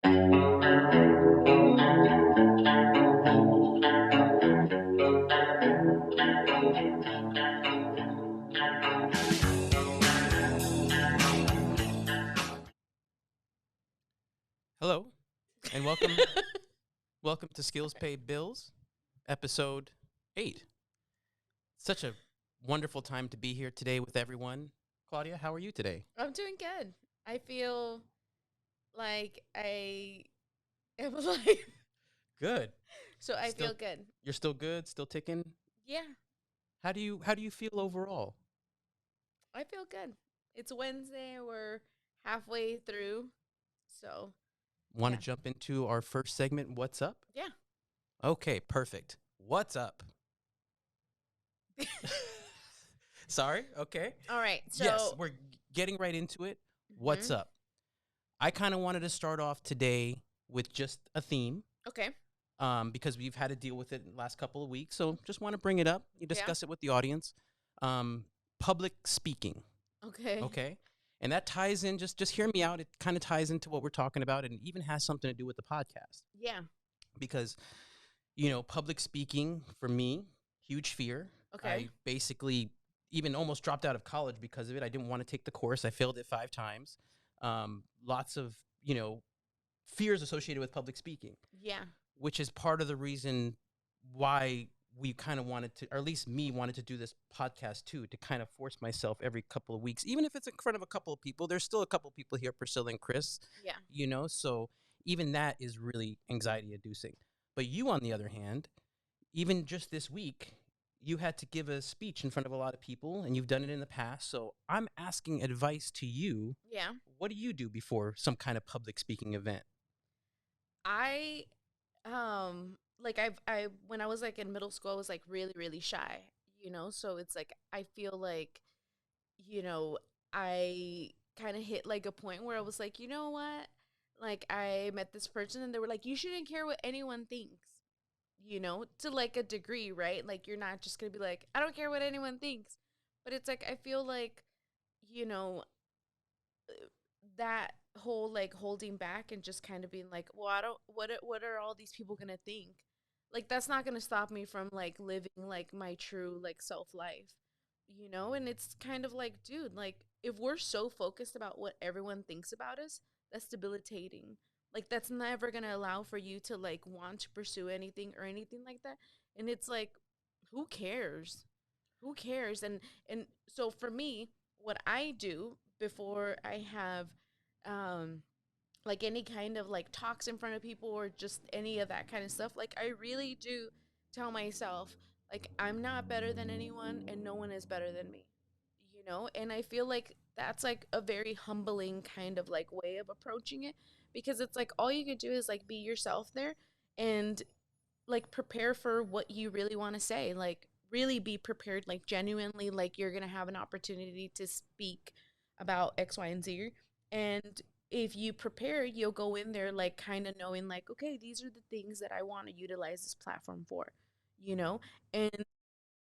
Hello, and welcome to Skills Pay Bills, episode 8. Such a wonderful time to be here today with everyone. Claudia, how are you today? I'm doing good. I feel like I am alive. Good. So I Still feel good. You're still good, still ticking? Yeah, How do you feel overall? I feel good. It's Wednesday. We're halfway through. So, Want to yeah. jump into our first segment, What's Up? Yeah. Okay, perfect. What's up? Sorry, okay. All right. Yes, So, we're getting right into it. What's mhm. up? I kind of wanted to start off today with just a theme. Okay. Because we've had to deal with it in the last couple of weeks. So just want to bring it up. You Yeah. discuss it with the audience. Um, Public speaking, Okay. okay? And that ties in, just hear me out. It kind of ties into what we're talking about and even has something to do with the podcast. Yeah. Because, public speaking for me, huge fear. Okay. I basically even almost dropped out of college because of it. I didn't want to take the course. I failed it 5 times. Lots of, fears associated with public speaking, Yeah. which is part of the reason why we kind of wanted to, or at least me wanted to do this podcast too, to kind of force myself every couple of weeks, even if it's in front of a couple of people. There's still a couple of people here, Priscilla and Chris, Yeah. so even that is really anxiety inducing. But you, on the other hand, even just this week, you had to give a speech in front of a lot of people and you've done it in the past. So I'm asking advice to you. Yeah. What do you do before some kind of public speaking event? I like I when I was like in middle school I was like really shy. So it's like I feel like you know, I kind of hit like a point where I was like, you know what? Like I met this person and they were like, you shouldn't care what anyone thinks, to like a degree, right? Like you're not just going to be like, I don't care what anyone thinks. But it's like I feel like, you know, that whole like holding back and just kind of being like, well, I don't what are all these people going to think? Like that's not going to stop me from like living like my true like self life. And it's kind of like, dude, like if we're so focused about what everyone thinks about us, that's debilitating. Like that's never going to allow for you to like want to pursue anything or anything like that. And it's like, who cares? Who cares? And so for me, what I do before I have um like any kind of like talks in front of people or just any of that kind of stuff, like I really do tell myself like I'm not better than anyone and no one is better than me. And I feel like that's like a very humbling kind of like way of approaching it, because it's like all you could do is like be yourself there and like prepare for what you really want to say, like really be prepared, like genuinely like you're gonna have an opportunity to speak about X, Y, and Z. And if you prepare, you'll go in there like kind of knowing like, okay, these are the things that I want to utilize this platform for. And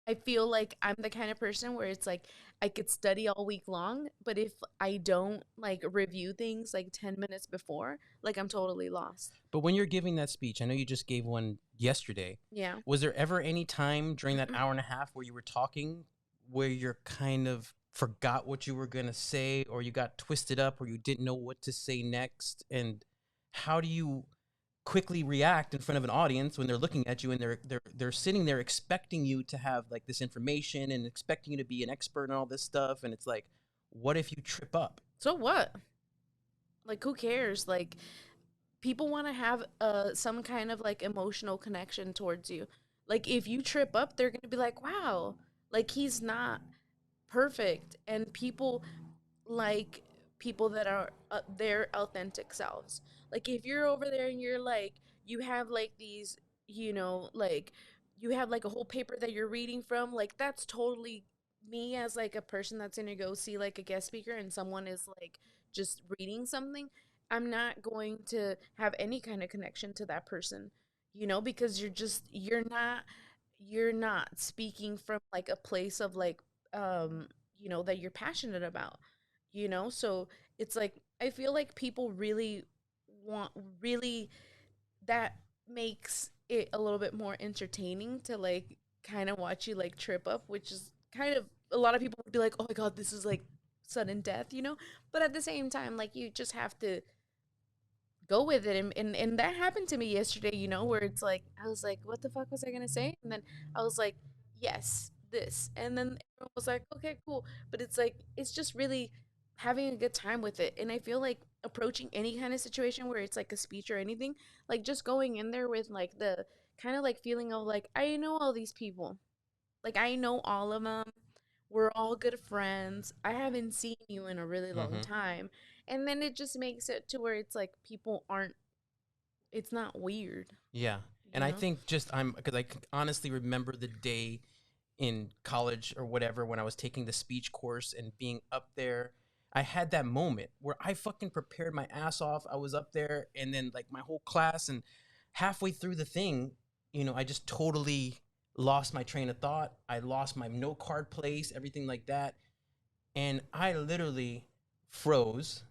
I feel like I'm the kind of person where it's like I could study all week long, but if I don't like review things like 10 minutes before, like I'm totally lost. But when you're giving that speech, I know you just gave one yesterday. Yeah. Was there ever any time during that hour and a half where you were talking where you're kind of forgot what you were going to say, or you got twisted up, or you didn't know what to say next? And how do you quickly react in front of an audience when they're looking at you and they're sitting there expecting you to have like this information and expecting you to be an expert in all this stuff, and it's like, what if you trip up? So what? Like who cares? Like people want to have some kind of like emotional connection towards you. Like if you trip up, they're going to be like, "Wow, like he's not perfect." And people like people that are their authentic selves. Like if you're over there and you're like you have like these, like you have like a whole paper that you're reading from, like that's totally me as like a person that's going to go see like a guest speaker and someone is like just reading something. I'm not going to have any kind of connection to that person, because you're not speaking from like a place of like that you're passionate about. So it's like I feel like people really want really that makes it a little bit more entertaining to like kind of watch you like trip up, which is kind of a lot of people would be like, "Oh my god, this is like sudden death," you know? But at the same time, like you just have to go with it and that happened to me yesterday, you know, where it's like I was like, what the fuck was I gonna say? And then I was like, yes, this. And then everyone was like, okay, cool. But it's like it's just really having a good time with it. And I feel like approaching any kind of situation where it's like a speech or anything, like just going in there with like the kind of like feeling of like I know all these people. Like I know all of them. We're all good friends. I haven't seen you in a really long Mm-hmm. time. And then it just makes it to where it's like people aren't, it's not weird, Yeah. And you I know? think just I'm because I can honestly remember the day in college or whatever when I was taking the speech course and being up there. I had that moment where I fucking prepared my ass off. I was up there and then like my whole class and halfway through the thing, I just totally lost my train of thought. I lost my note card place, everything like that. And I literally froze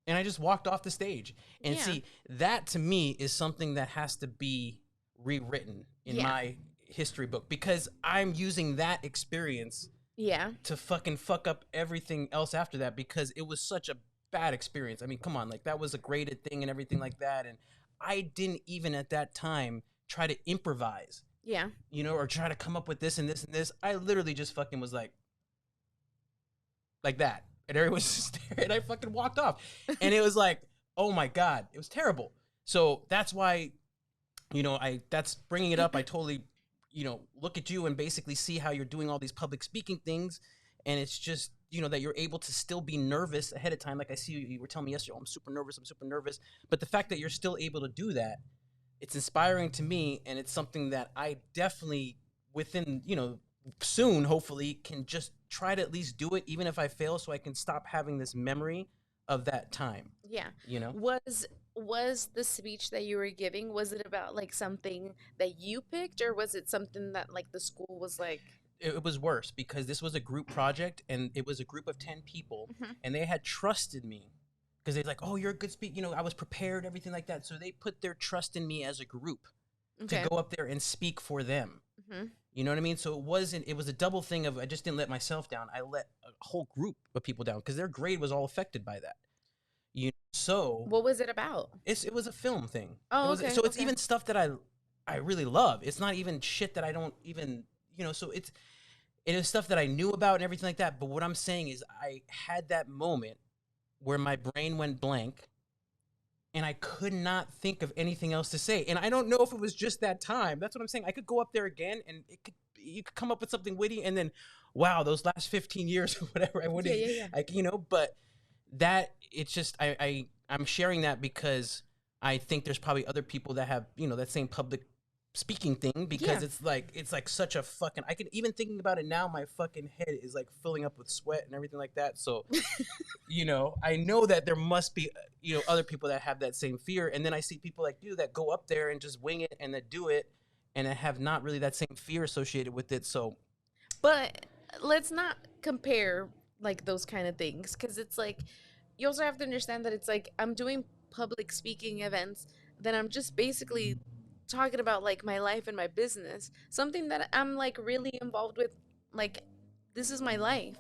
and I just walked off the stage. And Yeah. see, that to me is something that has to be rewritten in Yeah. my history book because I'm using that experience Yeah. to fucking fuck up everything else after that because it was such a bad experience. I mean, come on, like that was a graded thing and everything like that. And I didn't even at that time try to improvise, Yeah. or try to come up with this and this and this. I literally just fucking was like that. And everyone was just there and I fucking walked off. And it was like, oh my God, it was terrible. So that's why, that's bringing it up. I totally, look at you and basically see how you're doing all these public speaking things. And it's just, that you're able to still be nervous ahead of time. Like I see you were telling me yesterday, oh, I'm super nervous. I'm super nervous. But the fact that you're still able to do that, it's inspiring to me. And it's something that I definitely within, soon, hopefully, can just try to at least do it, even if I fail, so I can stop having this memory of that time, Yeah. you know? Was the speech that you were giving, was it about like something that you picked or was it something that like the school was like, It was worse because this was a group project and it was a group of 10 people mhm, and they had trusted me because they're like, oh, you're a good speaker. I was prepared, everything like that. So they put their trust in me as a group to okay. go up there and speak for them. Mhm. You know what I mean? So it was a double thing of I just didn't let myself down. I let a whole group of people down because their grade was all affected by that. So What was it about? it was a film thing. Oh, okay. So it's Okay. even stuff that I really love. It's not even shit that I don't even, so it is stuff that I knew about and everything like that. But what I'm saying is I had that moment where my brain went blank and I could not think of anything else to say. And I don't know if it was just that time. That's what I'm saying. I could go up there again and you could come up with something witty and then wow, those last 15 years or whatever I would Yeah, have yeah, yeah. but that it's just I'm sharing that because I think there's probably other people that have, that same public speaking thing because Yeah. it's like such a fucking I can even thinking about it now my fucking head is like filling up with sweat and everything like that. So I know that there must be, other people that have that same fear. And then I see people like you that go up there and just wing it and that do it and that have not really that same fear associated with it. So, But let's not compare like those kind of things because it's like you also have to understand that it's like I'm doing public speaking events, then I'm just basically talking about like my life and my business, something that I'm like really involved with. Like, this is my life.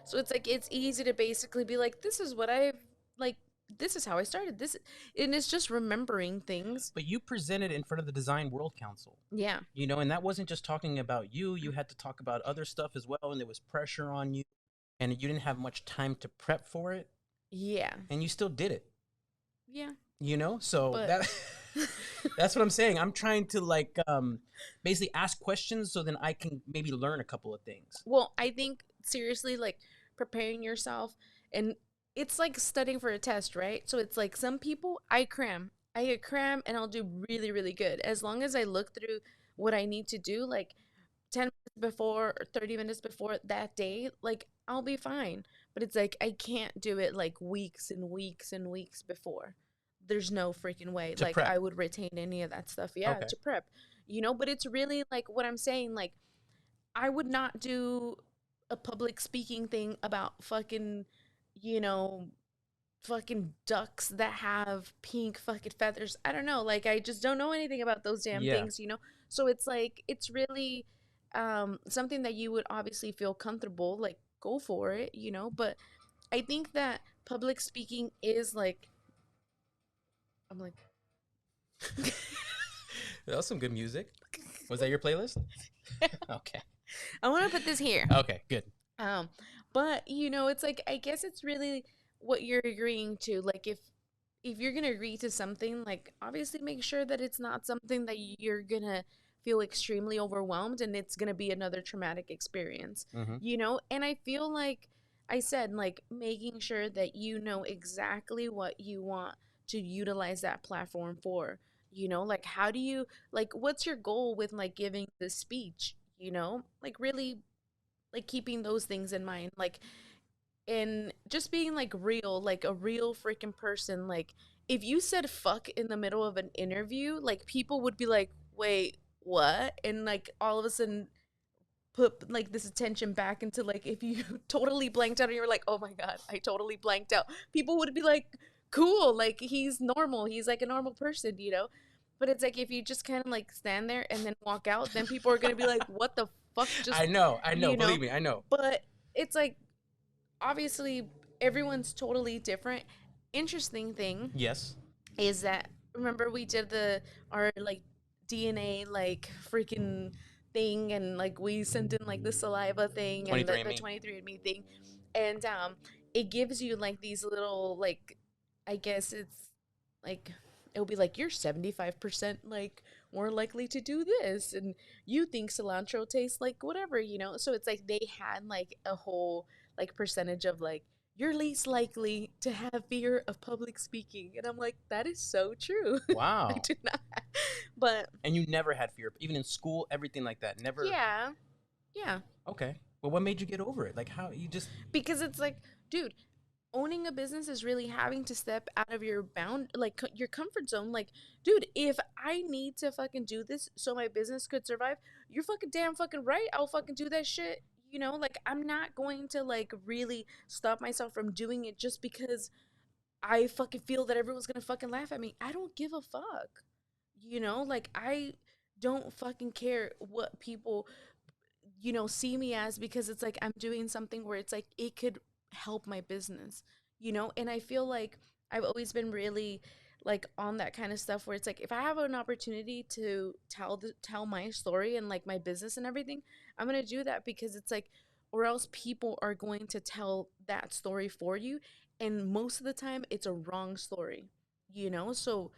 So it's like it's easy to basically be like, this is what I've like, this is how I started. This, and it's just remembering things. but you presented in front of the Design World Council, Yeah. and that wasn't just talking about you. You had to talk about other stuff as well. And there was pressure on you and you didn't have much time to prep for it. Yeah. And you still did it, Yeah. So But that. That's what I'm saying. I'm trying to basically ask questions so then I can maybe learn a couple of things. well, I think seriously, like preparing yourself, and it's like studying for a test, right? So it's like some people, I get cram, and I'll do really, really good as long as I look through what I need to do, like 10 minutes before or 30 minutes before that day, like I'll be fine. But it's like I can't do it like weeks and weeks and weeks before. There's no freaking way. To Like I prep. would retain any of that stuff. Yeah, Okay. to prep. But it's really like what I'm saying, like I would not do a public speaking thing about fucking, you know, fucking ducks that have pink fucking feathers. I don't know. Like, I just don't know anything about those damn Yeah. things, you know? So it's like, it's really something that you would obviously feel comfortable, like, go for it, you know? But I think that public speaking is like, I'm like, That was some good music. Was that your playlist? Okay. I want to put this here. Okay, good. Um, but you know, it's like I guess it's really what you're agreeing to. Like if you're gonna agree to something, like obviously make sure that it's not something that you're gonna feel extremely overwhelmed and it's gonna be another traumatic experience. Mm-hmm. You know? And I feel like I said, like making sure that you know exactly what you want to utilize that platform for. You know, like how do you like what's your goal with like giving the speech? You know, like really like keeping those things in mind, like and just being like real, like a real freaking person. Like if you said fuck in the middle of an interview, like people would be like, wait, what? And like all of a sudden put like this attention back into like if you totally blanked out and you're like, oh my god, I totally blanked out, people would be like, cool, like he's normal, he's like a normal person, you know? But it's like if you just kind of like stand there and then walk out, then people are gonna be like, what the fuck just, I know. you know? Believe me, I know. But it's like obviously everyone's totally different. Interesting thing Yes. is that remember we did the our like DNA like freaking thing, and like we sent in like the saliva thing and the 23andMe. 23andMe thing, and it gives you like these little like I guess it's like it'll be like you're 75% like more likely to do this, and you think cilantro tastes like whatever, you know? So it's like they had like a whole like percentage of like you're least likely to have fear of public speaking. And I'm like, that is so true. I Wow. do not. But And you never had fear, even in school, everything like that. Never. yeah, yeah. Okay. Well, what made you get over it? Like, how you just. Because it's like, dude, owning a business is really having to step out of your like your comfort zone. Like, dude, if I need to fucking do this so my business could survive, you're fucking damn fucking right. I'll fucking do that shit. You know, like I'm not going to like really stop myself from doing it just because I fucking feel that everyone's gonna fucking laugh at me. I don't give a fuck. You know, like I don't fucking care what people, you know, see me as, because it's like I'm doing something where it's like it could help my business, you know? And I feel like I've always been really like on that kind of stuff where it's like if I have an opportunity to tell my story and like my business and everything, I'm going to do that, because it's like or else people are going to tell that story for you, and most of the time it's a wrong story, you know? So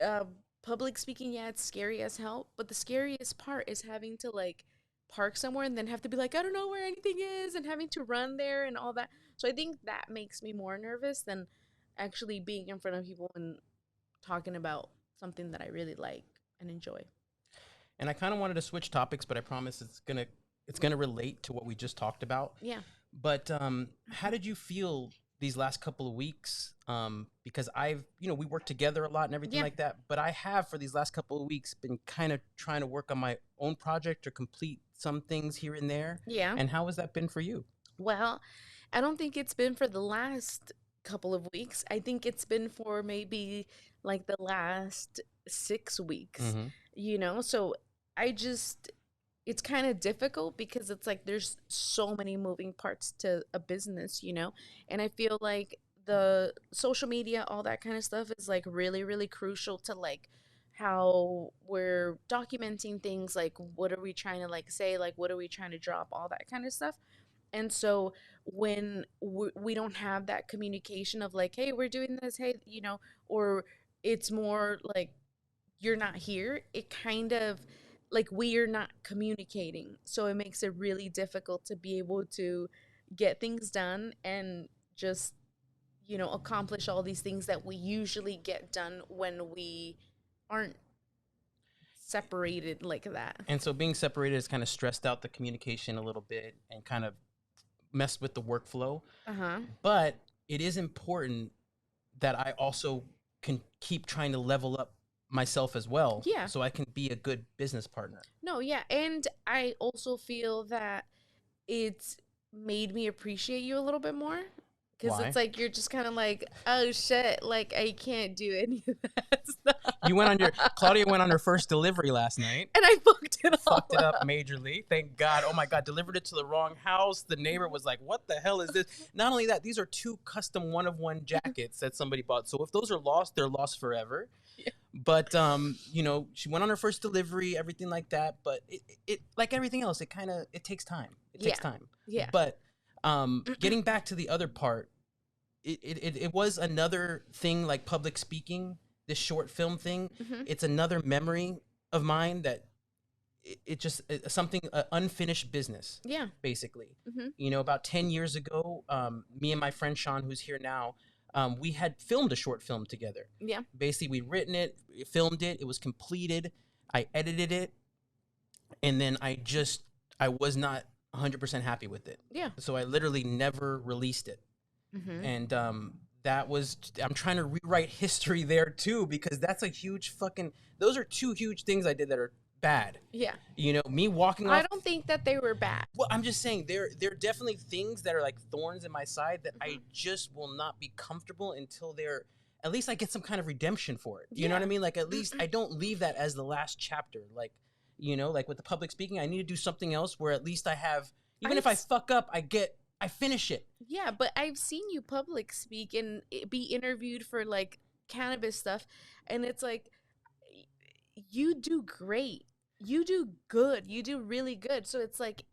uh public speaking, yeah, it's scary as hell, but the scariest part is having to like park somewhere and then have to be like, I don't know where anything is, and having to run there and all that. So I think that makes me more nervous than actually being in front of people and talking about something that I really like and enjoy. And I kind of wanted to switch topics, but I promise it's gonna relate to what we just talked about. Yeah. But how did you feel these last couple of weeks? Because we work together a lot and everything Yeah. like that. But I have for these last couple of weeks been kind of trying to work on my own project or complete some things here and there. Yeah. And how has that been for you? Well, I don't think it's been for the last couple of weeks. I think it's been for maybe like the last 6 weeks, Mm-hmm. you know? So I just, it's kind of difficult because it's like there's so many moving parts to a business, you know? And I feel like the social media, all that kind of stuff is like really, really crucial to like how we're documenting things, like what are we trying to like say, like what are we trying to drop, all that kind of stuff. And so when we don't have that communication of like, hey, we're doing this, hey, you know, or it's more like you're not here, it kind of like we're not communicating. So it makes it really difficult to be able to get things done and just, you know, accomplish all these things that we usually get done when we aren't separated like that. And so being separated has kind of stressed out the communication a little bit and kind of messed with the workflow. Uh huh. But it is important that I also can keep trying to level up myself as well, Yeah. so I can be a good business partner. No, yeah. And I also feel that it's made me appreciate you a little bit more, Because Why? it's like you're just kind of like, oh shit, like I can't do any of that You went on your stuff. Claudia went on her first delivery last night. And I fucked it all Fucked it up up. majorly. Thank God. Oh my God, delivered it to the wrong house. The neighbor was like, "What the hell is this?" Not only that, these are 2 custom one of one jackets that somebody bought. So if those are lost, they're lost forever. Yeah. But you know, she went on her first delivery, everything like that. But it like everything else, it takes time. It takes Yeah. time. Yeah. But getting back to the other part, it was another thing like public speaking, this short film thing. Mhm. It's another memory of mine that it just something unfinished business, Yeah. basically. Mhm. You know, about 10 years ago, me and my friend Sean, who's here now, we had filmed a short film together. Yeah. Basically, we'd written it, filmed it, it was completed, I edited it, and then I was not 100% happy with it. Yeah. So I literally never released it. Mhm. And that was, I'm trying to rewrite history there too, because that's a huge fucking, those are 2 huge things I did that are bad. Yeah. You know, me walking I off. don't think that they were bad. Well, I'm just saying there are definitely things that are like thorns in my side that I Mhm. just will not be comfortable until they're, at least I get some kind of redemption for it. You know what I Yeah. mean? Like at least I don't leave that as the last chapter. Like, you know, like with the public speaking, I need to do something else where at least I have, even if I fuck up, I finish it. Yeah, but I've seen you public speak and be interviewed for like cannabis stuff, and it's like you do great. You do good. You do really good. So it's like,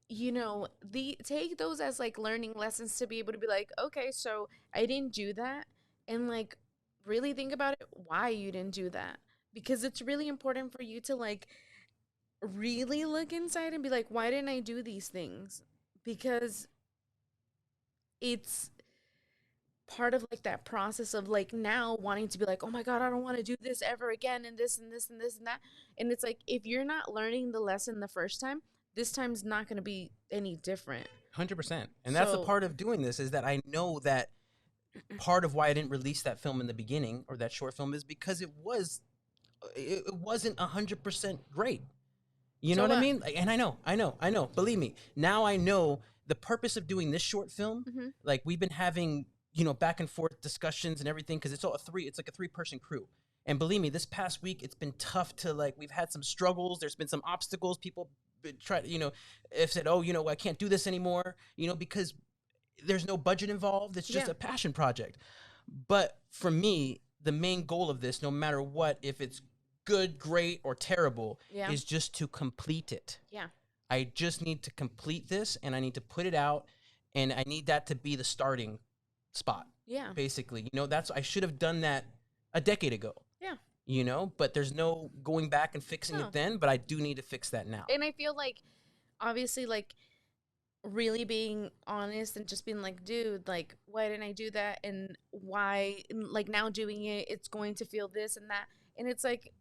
you know, the take those as like learning lessons to be able to be like, okay, so I didn't do that, and like really think about it why you didn't do that, because it's really important for you to like really look inside and be like, why didn't I do these things? Because it's part of like that process of like now wanting to be like, oh my god, I don't want to do this ever again, and this and this and this and that. And it's like, if you're not learning the lesson the first time, this time's not going to be any different. 100%. And that's the So part of doing this, is that I know that part of why I didn't release that film in the beginning, or that short film, is because it wasn't 100% great. You know so what I what? mean? Like, and I know. Believe me, now I know the purpose of doing this short film. Mm-hmm. Like we've been having, you know, back and forth discussions and everything, because it's like a 3-person crew. And believe me, this past week it's been tough to, like, we've had some struggles. There's been some obstacles. People try, you know, have said, oh, you know, I can't do this anymore, you know, because there's no budget involved. It's just Yeah. a passion project. But for me, the main goal of this, no matter what, if it's good, great, or terrible, Yeah. is just to complete it. Yeah. I just need to complete this, and I need to put it out, and I need that to be the starting spot. Yeah. Basically, you know, I should have done that a decade ago. Yeah. You know, but there's no going back and fixing No. it then, but I do need to fix that now. And I feel like, obviously, like really being honest and just being like, dude, like, why didn't I do that? And why, like, now doing it, it's going to feel this and that. And it's like,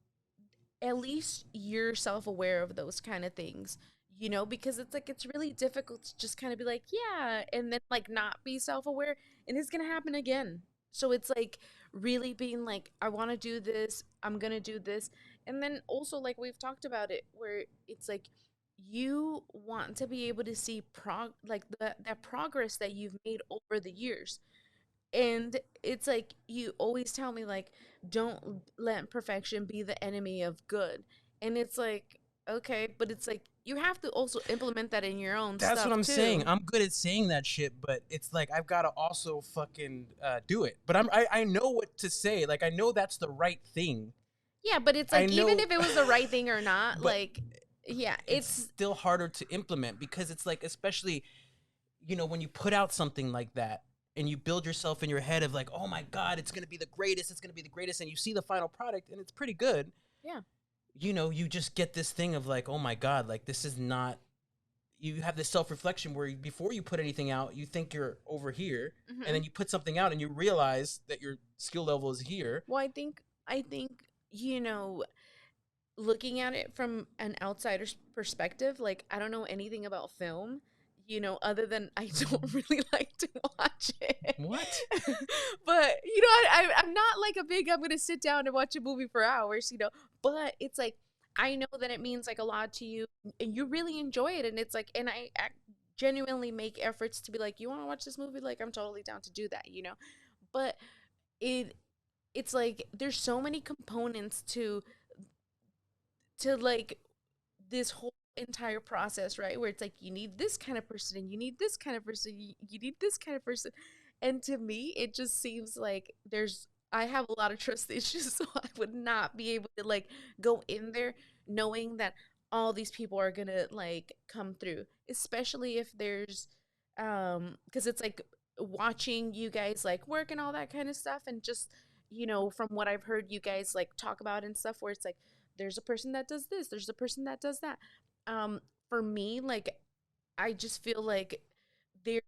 at least you're self aware of those kind of things, you know, because it's like, it's really difficult to just kind of be like, yeah, and then like not be self aware, and it's going to happen again. So it's like really being like, I want to do this, I'm going to do this. And then also, like, we've talked about it, where it's like, you want to be able to see like that progress that you've made over the years. And it's like, you always tell me like, don't let perfection be the enemy of good. And it's like, okay, but it's like you have to also implement that in your own That's stuff what I'm saying. too. I'm good at saying that shit, but it's like I've got to also fucking do it. But I know what to say. Like I know that's the right thing. Yeah, but it's I like, even know, if it was the right thing or not, but like, yeah, it's it's still harder to implement, because it's like, especially, you know, when you put out something like that and you build yourself in your head of like, oh my god, it's gonna be the greatest, and you see the final product and it's pretty good. yeah. You know, you just get this thing of like, oh my god, like this is not. You have this self-reflection where before you put anything out, you think you're over here, Hmm. and then you put something out and you realize that your skill level is here. Well, I think, you know, looking at it from an outsider's perspective, like, I don't know anything about film, you know, other than I don't really like to watch it. What? But, you know, I'm not like a big, I'm going to sit down and watch a movie for hours, you know, but it's like, I know that it means like a lot to you and you really enjoy it. And it's like, and I genuinely make efforts to be like, you want to watch this movie? Like, I'm totally down to do that, you know? But it it's like there's so many components to like this whole entire process, right? Where it's like you need this kind of person and you need this kind of person, you need this kind of person. And to me, it just seems like I have a lot of trust issues, so I would not be able to like go in there knowing that all these people are gonna like come through, especially if there's because it's like watching you guys like work and all that kind of stuff, and just from what I've heard you guys like talk about and stuff, where it's like there's a person that does this, there's a person that does that. um for me, like, I just feel like there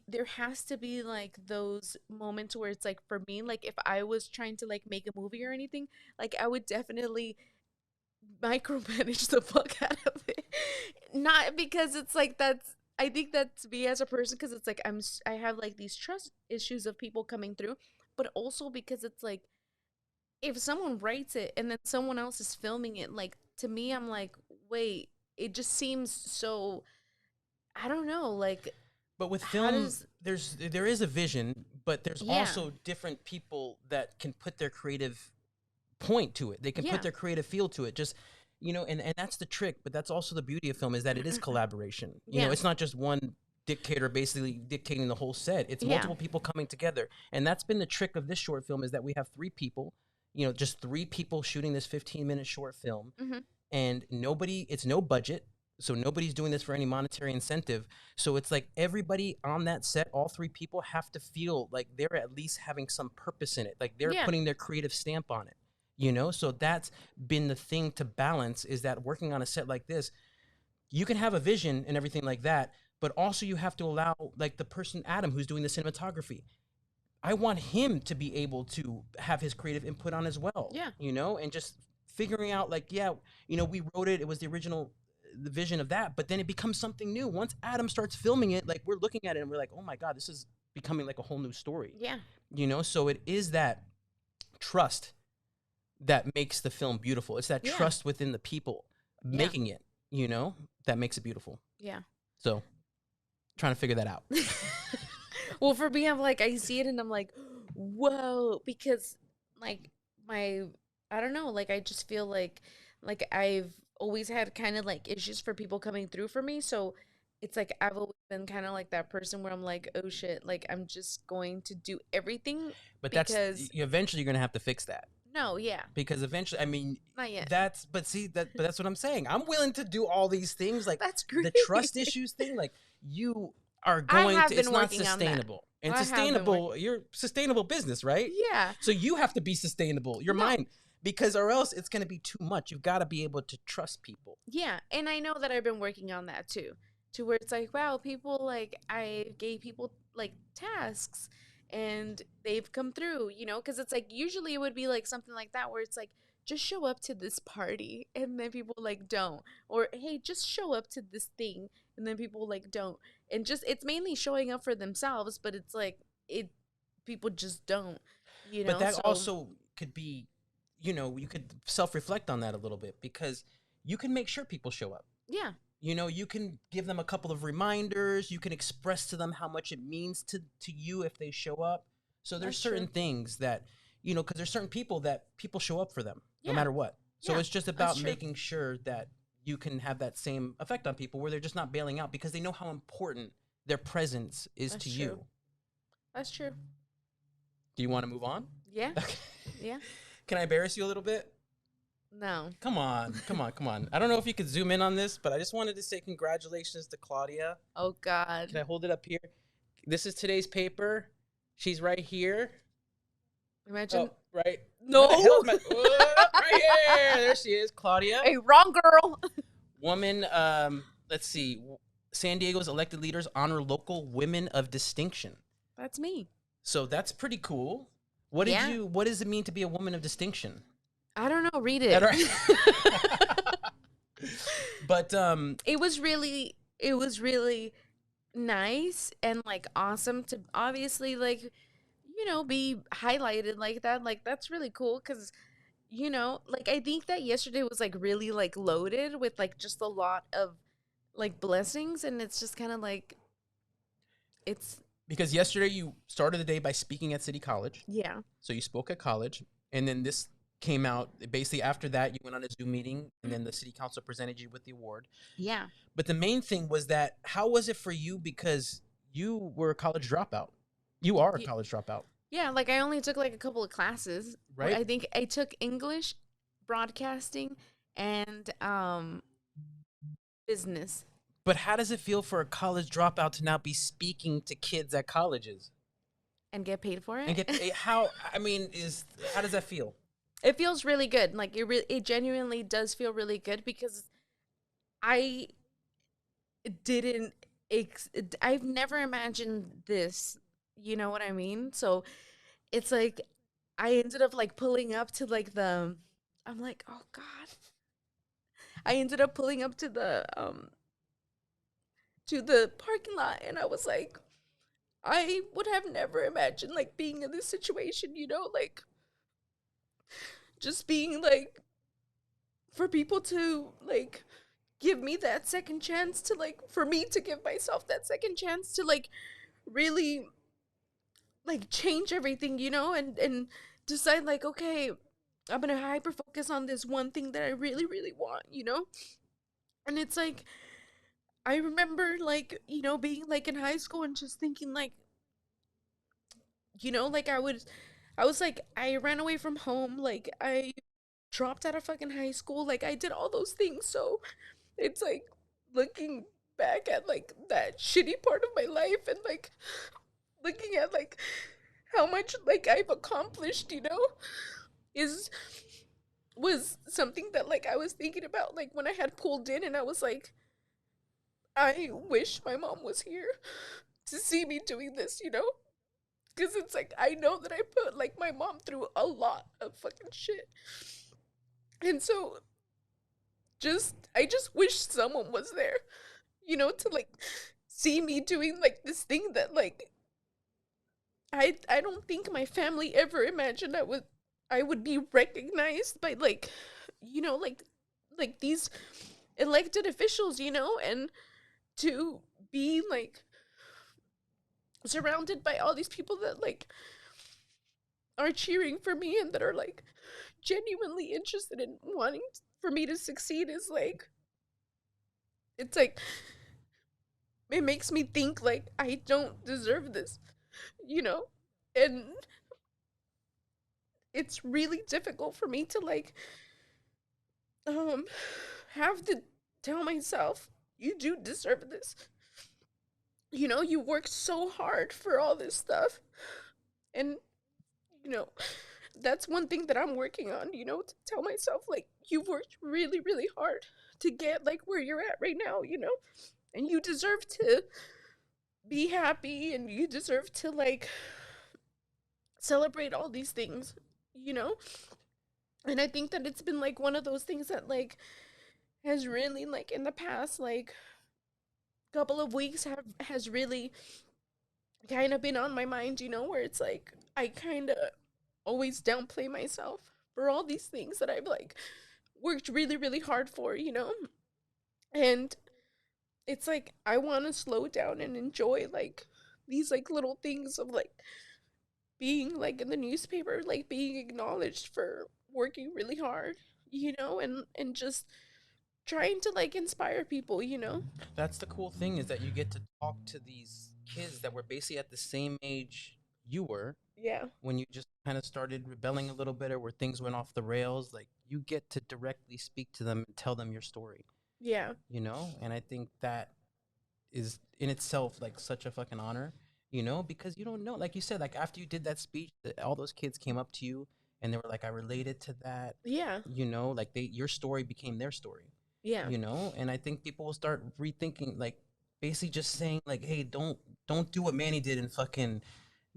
there has to be like those moments where it's like, for me, like if I was trying to like make a movie or anything, like I would definitely micromanage the fuck out of it. Not because it's like that's I think that's me as a person, because it's like I have like these trust issues of people coming through, but also because it's like if someone writes it and then someone else is filming it, like to me, I'm like, wait, it just seems so, I don't know, like But with how film, does there is a vision, but there's yeah, also different people that can put their creative point to it. They can put yeah, their creative feel to it. Just and that's the trick. But that's also the beauty of film, is that it is collaboration. yeah, It's not just one dictator basically dictating the whole set. It's yeah, multiple people coming together, and that's been the trick of this short film, is that we have three people. Just three people shooting this 15-minute short film, mm-hmm, and nobody. It's no budget. So nobody's doing this for any monetary incentive. So it's like everybody on that set, all three people, have to feel like they're at least having some purpose in it. Like they're yeah, putting their creative stamp on it. So that's been the thing to balance, is that working on a set like this, you can have a vision and everything like that, but also you have to allow, like, the person Adam who's doing the cinematography, I want him to be able to have his creative input on as well, yeah, and just figuring out, like, yeah, we wrote it, it was the original, the vision of that, but then it becomes something new. Once Adam starts filming it, like, we're looking at it and we're like, oh my God, this is becoming like a whole new story, yeah, so it is that trust that makes the film beautiful. It's that yeah, trust within the people yeah, making it, that makes it beautiful. yeah. So trying to figure that out. Well, for me, I'm like, I see it and I'm like, whoa, because like my, I don't know, like I just feel like I've always had kind of like issues for people coming through for me. So it's like I've always been kind of like that person where I'm like, oh shit, like I'm just going to do everything But that's because eventually you're gonna have to fix that, no, yeah, because eventually, I mean, not yet. that's what I'm saying. I'm willing to do all these things, like That's the great. trust issues thing. Like, you are I going to, have it's been not working on that. sustainable. And I have been working. sustainable, you're sustainable business, right? Yeah. So you have to be sustainable, your No, mind, because or else it's gonna be too much. You've got to be able to trust people. yeah, and I know that I've been working on that too. To where it's like, wow, people like I gave people like tasks and they've come through, because it's like usually it would be like something like that where it's like just show up to this party and then people like don't, or hey, just show up to this thing and then people like don't. And just it's mainly showing up for themselves, but it's like it people just don't, But that so also could be, you could self-reflect on that a little bit, because you can make sure people show up. yeah, You can give them a couple of reminders. You can express to them how much it means to you if they show up. So there's that's certain true. things that, because there's certain people that people show up for them no Yeah, matter what. So yeah, it's just that's about true. making sure that you can have that same effect on people, where they're just not bailing out because they know how important their presence is to That's true. you. That's true. Do you want to move on? Yeah, Okay. yeah. Can I embarrass you a little bit? No. Come on, come on, come on. I don't know if you could zoom in on this, but I just wanted to say congratulations to Claudia. Oh God. Can I hold it up here? This is today's paper. She's right here. Imagine. Oh, right. Where the hell No. is my? Oh, right here. There she is, Claudia. Hey, wrong girl. Woman. Let's see. San Diego's elected leaders honor local women of distinction. That's me. So that's pretty cool. Yeah. What does it mean to be a woman of distinction? I don't know. Read All it. right. But It was really nice and like awesome to obviously like be highlighted like that. Like that's really cool because like I think that yesterday was like really like loaded with like just a lot of like blessings, and it's just kind of like it's Because yesterday you started the day by speaking at City College. yeah. So you spoke at college, and then this came out. Basically, after that, you went on a Zoom meeting, and then the city council presented you with the award. Yeah. But the main thing was that how was it for you? Because you were a college dropout. You are a Y- college dropout, Yeah, like I only took like a couple of classes. right? I think I took English, broadcasting, and business. But how does it feel for a college dropout to now be speaking to kids at colleges And get paid for and it. get how? I mean, is how does that feel? It feels really good. Like it genuinely does feel really good because I didn't I've never imagined this. You know what I mean? So it's like I ended up like pulling up to like the I'm like, "Oh god." I ended up pulling up to the parking lot, and I was like, I would have never imagined like being in this situation, like just being like for people to like give me that second chance to like for me to give myself that second chance to like really like change everything, and decide like, okay, I'm gonna hyper focus on this one thing that I really, really want. And it's like I remember like, being like in high school and just thinking like, like I was like I ran away from home, like I dropped out of fucking high school, like I did all those things. So it's like looking back at like that shitty part of my life and like looking at like how much like I've accomplished, is was something that like I was thinking about like when I had pulled in, and I was like, I wish my mom was here to see me doing this, because it's like I know that I put like my mom through a lot of fucking shit. And so I just wish someone was there, to like see me doing like this thing that like I don't think my family ever imagined I would be recognized by like, like these elected officials, and to be like surrounded by all these people that like are cheering for me and that are like genuinely interested in wanting for me to succeed is like it's like it makes me think like I don't deserve this, you know? And it's really difficult for me to like um have to tell myself you do deserve this. You worked so hard for all this stuff. And you know, that's one thing that I'm working on, to tell myself like you've worked really, really hard to get like where you're at right now, and you deserve to be happy and you deserve to like celebrate all these things, you know? And I think that it's been like one of those things that like has really like in the past like couple of weeks have has really kind of been on my mind, where it's like I kind of always downplay myself for all these things that I've like worked really, really hard for, And it's like I want to slow down and enjoy like these like little things of like being like in the newspaper, like being acknowledged for working really hard, and just trying to like inspire people, That's the cool thing is that you get to talk to these kids that were basically at the same age you were Yeah. when you just kind of started rebelling a little bit or where things went off the rails. Like you get to directly speak to them and tell them your story, Yeah. And I think that is in itself like such a fucking honor, because you don't know, like you said, like after you did that speech, all those kids came up to you and they were like, I related to that, Yeah. like your story became their story, Yeah. and I think people will start rethinking, like basically just saying like, hey, don't do what Manny did and fucking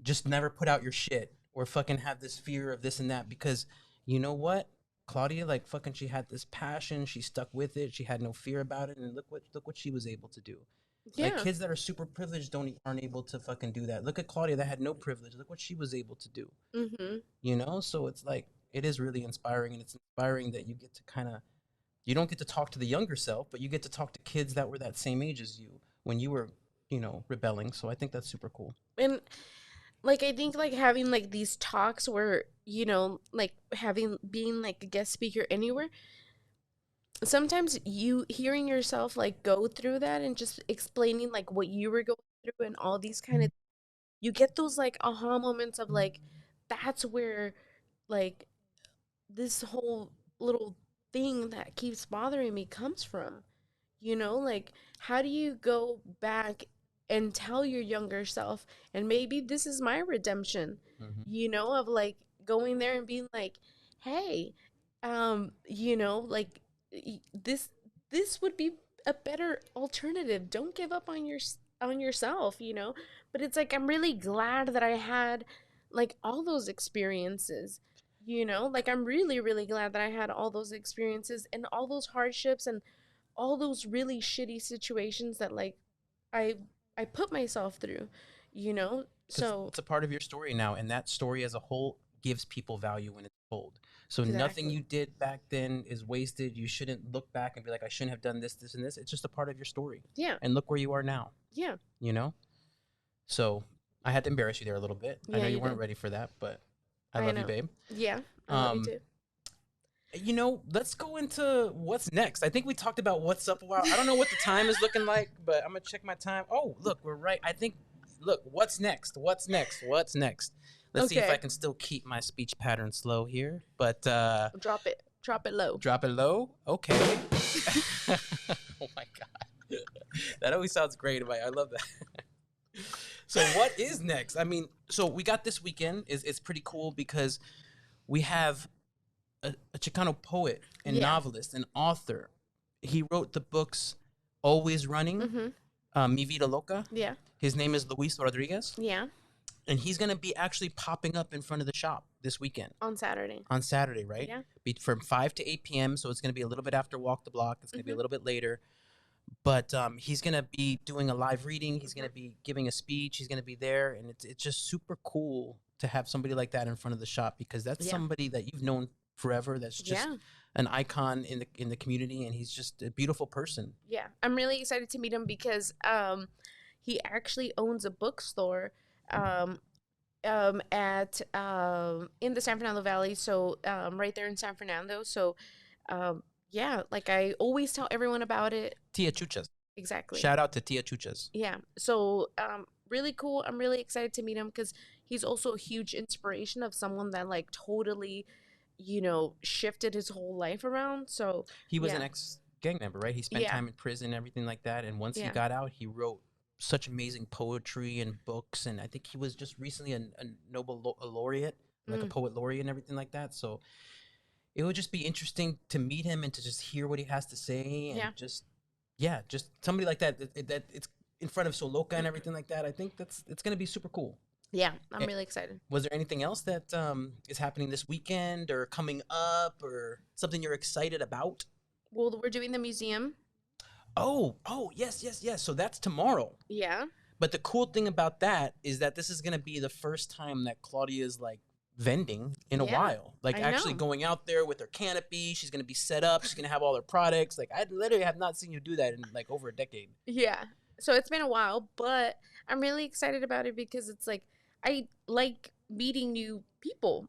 just never put out your shit or fucking have this fear of this and that, because you know what, Claudia, like fucking she had this passion, she stuck with it, she had no fear about it, and look what she was able to do. Like Yeah. kids that are super privileged aren't able to fucking do that. Look at Claudia that had no privilege, look what she was able to do. Mhm. So it's like it is really inspiring, and it's inspiring that you get to kind of You don't get to talk to the younger self, but you get to talk to kids that were that same age as you when you were, rebelling. So I think that's super cool. And like I think like having like these talks where, like having being like a guest speaker anywhere, sometimes you hearing yourself like go through that and just explaining like what you were going through and all these kind of, you get those like aha moments of like, that's where like this whole little thing that keeps bothering me comes from. Like, how do you go back and tell your younger self, and maybe this is my redemption, Hmm. of like going there and being like, hey, like this would be a better alternative. Don't give up on yourself. But it's like I'm really glad that I had like all those experiences. Like I'm really, really glad that I had all those experiences and all those hardships and all those really shitty situations that like I I put myself through, you know? Because So it's a part of your story now, and that story as a whole gives people value when it's told. So nothing exactly. you did back then is wasted. You shouldn't look back and be like, I shouldn't have done this, this, and this. It's just a part of your story. Yeah. And look where you are now, Yeah. you know? So I had to embarrass you there a little bit. I Yeah, know you you weren't did. ready for that, but I I love you, know. babe. Yeah, I love you Um, too. let's go into what's next. I think we talked about what's up a while. I don't know what the time is looking like, but I'm gonna check my time. Oh, look, we're right. I think. Look, what's next? What's next? What's next? Let's see if I Okay. can still keep my speech pattern slow here. But Drop it. Drop it low. drop it low. Okay. Oh my god, that always sounds great. I love that. So what is next? I mean, so we got this weekend. Is pretty cool because we have a Chicano poet and Yeah. novelist and author. He wrote the books Always Running, Mhm. Mi Vida Loca. Yeah. His name is Luis Rodriguez. Yeah. And he's going to be actually popping up in front of the shop this weekend On Saturday. on Saturday, right? Yeah. From 5 to 8 p.m. So it's going to be a little bit after Walk the Block. It's going to be a Mhm. little bit later. But he's going to be doing a live reading. He's going Mhm. to be giving a speech. He's going to be there. And it's just super cool to have somebody like that in front of the shop because that's Yeah. somebody that you've known forever. That's just Yeah. an icon in the community. And he's just a beautiful person. Yeah. I'm really excited to meet him because he actually owns a bookstore um at in the San Fernando Valley, so right there in San Fernando. So yeah, like I always tell everyone about it. Tia Chuchas. Exactly. Shout out to Tia Chuchas. Yeah. So really cool. I'm really excited to meet him because he's also a huge inspiration of someone that like totally, shifted his whole life around. So He was an yeah. ex gang member, right? He spent Yeah. time in prison, everything like that. And once he Yeah. got out, he wrote such amazing poetry and books. And I think he was just recently a a laureate, like a Mm, poet laureate and everything like that. So it would just be interesting to meet him and to just hear what he has to say and yeah. just, yeah, just somebody like that it's in front of Soloka and everything like that. I think it's going to be super cool. Yeah. I'm Eh, really excited. Was there anything else that is happening this weekend or coming up or something you're excited about? Well, we're doing the museum. Oh, yes, yes, yes. So that's tomorrow. Yeah. But the cool thing about that is that this is going to be the first time that Claudia is like vending in a Yeah. while. Like I actually know. going out there with her canopy. She's going to be set up. She's going to have all her products. Like I literally have not seen you do that in like over a decade. Yeah. So it's been a while, but I'm really excited about it because it's like I like meeting new people.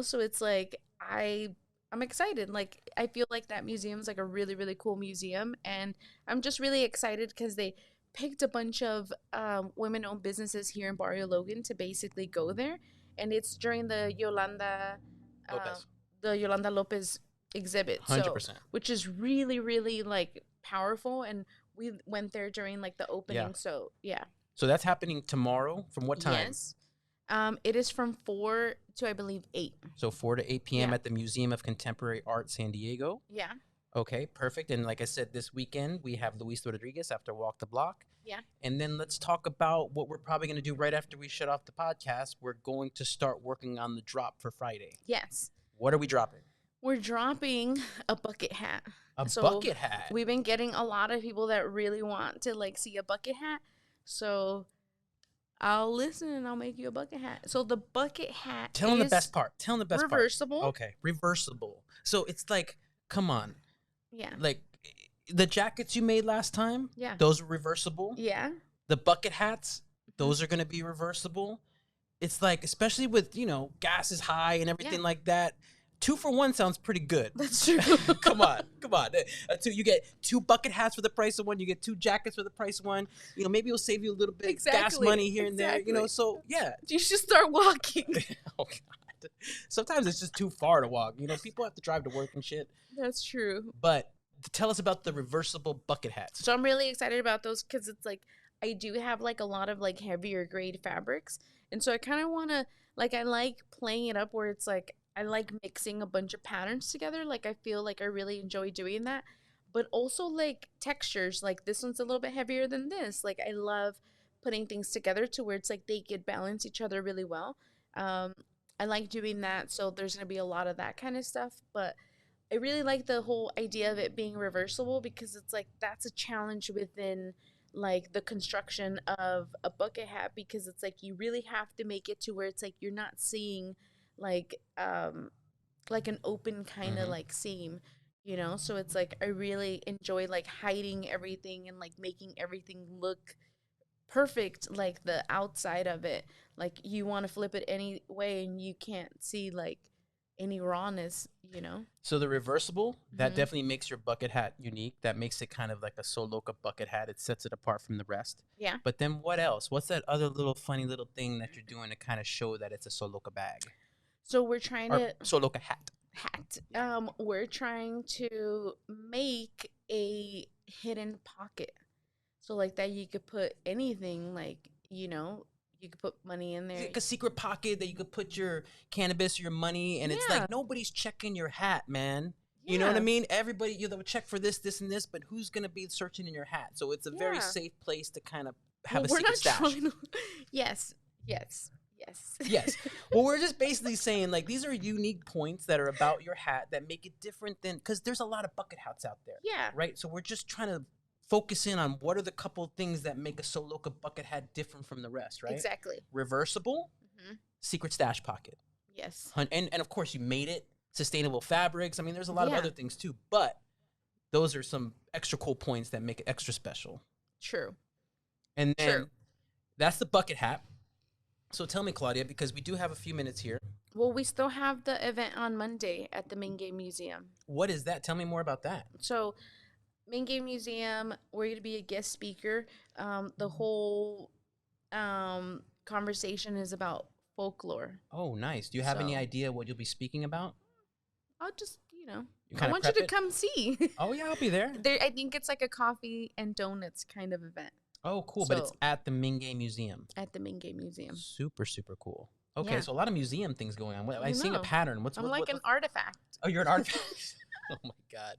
So it's like I'm excited. Like I feel like that museum's like a really, really cool museum, and I'm just really excited because they picked a bunch of women-owned businesses here in Barrio Logan to basically go there, and it's during um, Lopez. the Yolanda Lopez exhibit. So 100%. which is really, really like powerful, and we went there during like the Yeah. opening. So yeah. So that's happening tomorrow from what time? Yes. It is from 4 to I believe 8. So 4 to 8 p.m. Yeah. at the Museum of Contemporary Art, San Diego. Yeah. Okay, perfect. And like I said, this weekend we have Luis Rodriguez after Walk the Block. Yeah. And then let's talk about what we're probably going to do right after we shut off the podcast. We're going to start working on the drop for Friday. Yes. What are we dropping? We're dropping a bucket hat. A So bucket hat. we've been getting a lot of people that really want to like see a bucket hat. So I'll listen and I'll make you a bucket hat. So the bucket hat Tell them the is best part. Tell them the best part. reversible. Okay, reversible. So it's like, come on. Yeah. Like the jackets you made last time, Yeah. those are reversible. Yeah. The bucket hats, Mhm. those are going to be reversible. It's like, especially with, gas is high and everything like that. 2 for 1 sounds pretty good. That's true. Come on. You get 2 bucket hats for the price of one. You get 2 jackets for the price of one. Maybe it'll save you a little bit gas money here and there. So yeah. You should start walking. Oh God. Sometimes it's just too far to walk. People have to drive to work and shit. That's true. But tell us about the reversible bucket hats. So I'm really excited about those because it's like I do have like a lot of like heavier grade fabrics, and so I kind of want to I like playing it up where it's like I like mixing a bunch of patterns together. Like I feel like I really enjoy doing that, but also like textures. Like this one's a little bit heavier than this. Like I love putting things together to where it's like they could balance each other really well. I like doing that, so there's gonna be a lot of that kind of stuff, but I really like the whole idea of it being reversible because it's like that's a challenge within like the construction of a bucket hat because it's like you really have to make it to where it's like you're not seeing like like an open kind of like seam, so it's like I really enjoy like hiding everything and like making everything look perfect, like the outside of it, like you want to flip it any way and you can't see like any rawness. So the reversible, that definitely makes your bucket hat unique. That makes it kind of like a Soloka bucket hat. It sets it apart from the rest. Yeah. But then what else? What's that other little funny little thing that you're doing to kind of show that it's a Soloka bag? So we're trying to Soloka hat. We're trying to make a hidden pocket. So like that you could put anything, like, you could put money in there. Like a secret pocket that you could put your cannabis or your money, and it's like nobody's checking your hat, man. You know what I mean? Everybody, they'll check for this, this, and this, but who's gonna be searching in your hat? So it's a very safe place to kind of have a secret stash. Yes. Well, we're just basically saying like these are unique points that are about your hat that make it different than, because there's a lot of bucket hats out there. Yeah. Right. So we're just trying to focus in on what are the couple things that make a Soloka bucket hat different from the rest, right? Exactly. Reversible, secret stash pocket. Yes. And of course you made it. Sustainable fabrics. I mean, there's a lot of other things too, but those are some extra cool points that make it extra special. True. And then that's the bucket hat. So tell me, Claudia, because we do have a few minutes here. Well, we still have the event on Monday at the Main Game Museum. What is that? Tell me more about that. So Main Game Museum, we're going to be a guest speaker. The whole conversation is about folklore. Oh, nice. Do you have any idea what you'll be speaking about? I'll just, I want you to come see. Oh, yeah, I'll be there. I think it's like a coffee and donuts kind of event. Oh, cool. But it's at the Mingay Museum. At the Mingay Museum. Super, super cool. Okay, so a lot of museum things going on. I'm seeing a pattern. I'm like an artifact. Oh, you're an artifact? Oh, my God.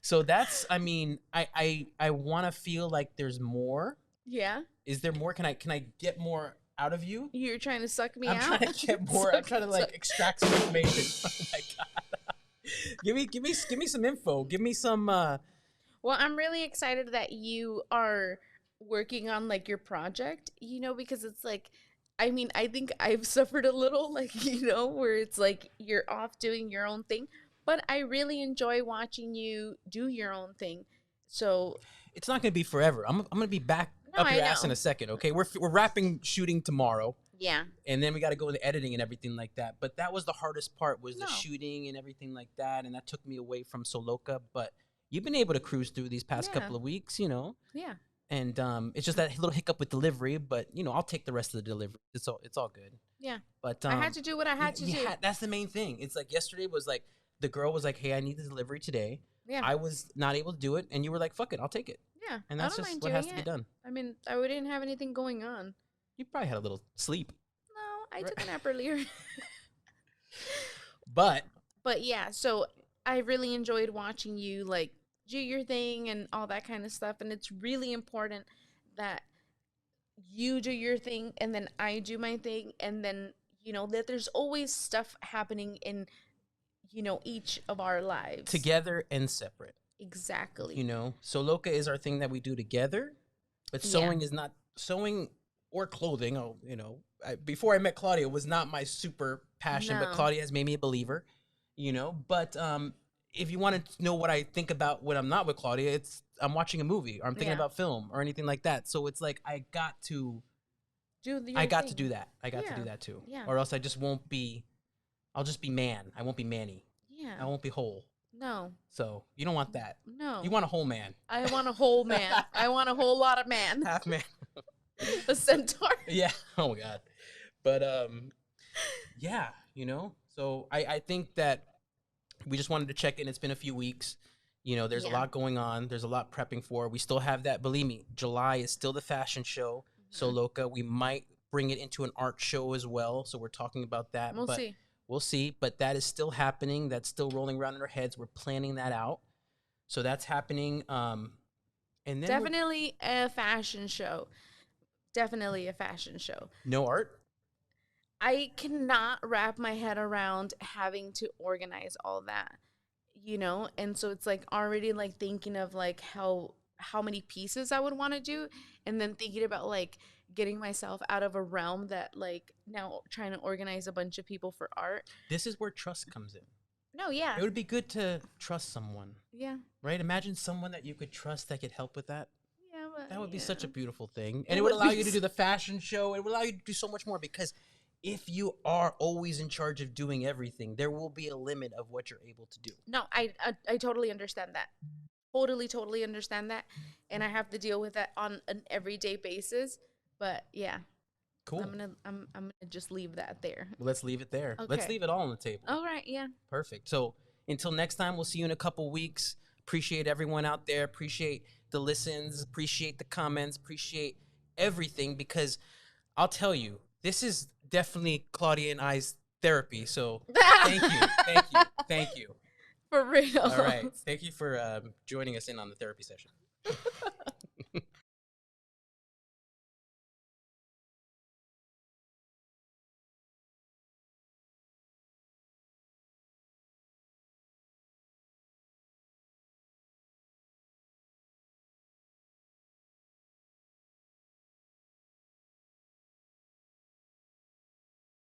So that's, I mean, I want to feel like there's more. Yeah. Is there more? Can I get more out of you? You're trying to suck me out? I'm trying to get more. I'm trying to like extract some information. Oh my God. give me some info. Give me some Well, I'm really excited that you are working on like your project, because it's like, I mean, I think I've suffered a little, like, where it's like you're off doing your own thing, but I really enjoy watching you do your own thing. So it's not going to be forever. I'm going to be back up your ass in a second. Okay. We're wrapping shooting tomorrow. Yeah. And then we got to go into editing and everything like that. But that was the hardest part, was the shooting and everything like that. And that took me away from Soloka. But you've been able to cruise through these past couple of weeks, Yeah. And it's just that little hiccup with delivery, but I'll take the rest of the delivery. It's all good. Yeah. But I had to do what I had to do. That's the main thing. It's like yesterday was like the girl was like, "Hey, I need the delivery today." Yeah. I was not able to do it, and you were like, "Fuck it, I'll take it." Yeah. And that's just what has to be done. I mean, I didn't have anything going on. You probably had a little sleep. No, I took a nap earlier. But yeah, so I really enjoyed watching you like do your thing and all that kind of stuff, and it's really important that you do your thing and then I do my thing, and then that there's always stuff happening in each of our lives together and separate. Exactly. Soloka is our thing that we do together, but sewing is not sewing or clothing. Oh, before I met Claudia, was not my super passion, but Claudia has made me a believer. But if you want to know what I think about when I'm not with Claudia, it's I'm watching a movie or I'm thinking Yeah. about film or anything like that. So it's like I got to Do your I got to thing. do that. I got to Yeah. do that too. Yeah. Or else I just won't be. I'll just be man. I won't be Manny. Yeah. I won't be whole. No. So you don't want that. No. You want a whole man. I want a whole man. I want a whole lot of man. Half man. A centaur. Yeah. Oh my god. But yeah, you know. So I think that we just wanted to check in. It's been a few weeks. You know, there's a Yeah. lot going on. There's a lot prepping for. We still have that. Believe me, July is still the fashion show. So Loca, we might bring it into an art show as well. So we're talking about that. We'll but see. We'll see. But that is still happening. That's still rolling around in our heads. We're planning that out. So that's happening. And then Definitely a fashion show. Definitely a fashion show. no art. I cannot wrap my head around having to organize all that, you know? And so it's like already like thinking of like how many pieces I would want to do, and then thinking about like getting myself out of a realm that like now trying to organize a bunch of people for art. This is where trust comes in. No, yeah. It would be good to trust someone, Yeah. right? Imagine someone that you could trust that could help with that. Yeah, but That would be such a yeah. beautiful thing. It And it would would allow be you to do the fashion show. It would allow you to do so much more because if you are always in charge of doing everything, there will be a limit of what you're able to do. No, I totally understand that. Totally understand that. And I have to deal with that on an everyday basis. But yeah, Cool. I'm gonna just leave that there. Well, let's leave it there. Let's Okay. leave it all on the table. All right, yeah. Perfect. So until next time, we'll see you in a couple weeks. Appreciate everyone out there. Appreciate the listens. Appreciate the comments. Appreciate everything because I'll tell you, this is definitely Claudia and I's therapy. So thank you. Thank you. Thank you. For real. All right. Thank you for joining us in on the therapy session.